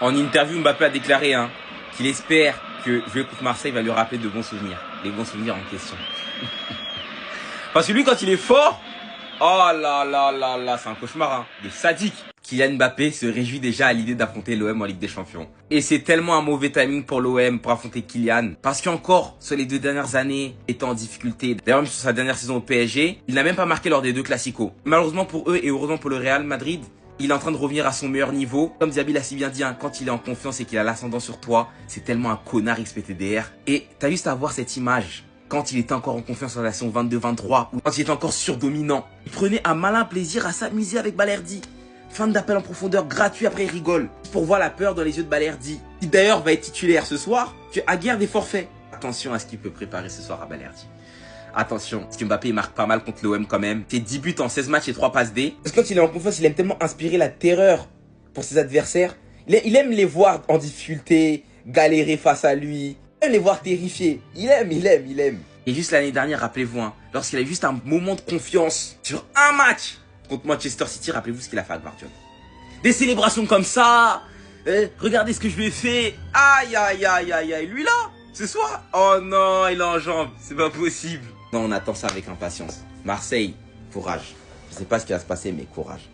En interview, Mbappé a déclaré qu'il espère que jouer contre Marseille va lui rappeler de bons souvenirs. Les bons souvenirs en question. Parce que lui, quand il est fort, oh là là là là, c'est un cauchemar, de sadique. Kylian Mbappé se réjouit déjà à l'idée d'affronter l'OM en Ligue des Champions. Et c'est tellement un mauvais timing pour l'OM pour affronter Kylian. Parce qu'encore, sur les 2 dernières années, étant en difficulté, d'ailleurs même sur sa dernière saison au PSG, il n'a même pas marqué lors des 2 classicos. Malheureusement pour eux et heureusement pour le Real Madrid, il est en train de revenir à son meilleur niveau. Comme Diaby l'a si bien dit, quand il est en confiance et qu'il a l'ascendant sur toi, c'est tellement un connard XPTDR. Et t'as juste à voir cette image. Quand il était encore en confiance en la saison 22-23, ou quand il était encore surdominant, il prenait un malin plaisir à s'amuser avec Balerdi. Fin d'appel en profondeur gratuit, après il rigole. Pour voir la peur dans les yeux de Balerdi. Qui d'ailleurs va être titulaire ce soir, tu as guère des forfaits. Attention à ce qu'il peut préparer ce soir à Balerdi. Attention, parce que Mbappé il marque pas mal contre l'OM quand même. C'est 10 buts en 16 matchs et 3 passes D. Parce que quand il est en confiance, il aime tellement inspirer la terreur pour ses adversaires. Il aime les voir en difficulté, galérer face à lui. Il aime les voir terrifiés. Il aime. Et juste l'année dernière, rappelez-vous, lorsqu'il a eu juste un moment de confiance sur un match contre Manchester City, rappelez-vous ce qu'il a fait à Guardiola. Des célébrations comme ça. Regardez ce que je lui ai fait. Aïe. Lui là, ce soir. Oh non, il est en jambes. C'est pas possible. Non, on attend ça avec impatience. Marseille, courage. Je sais pas ce qui va se passer, mais courage.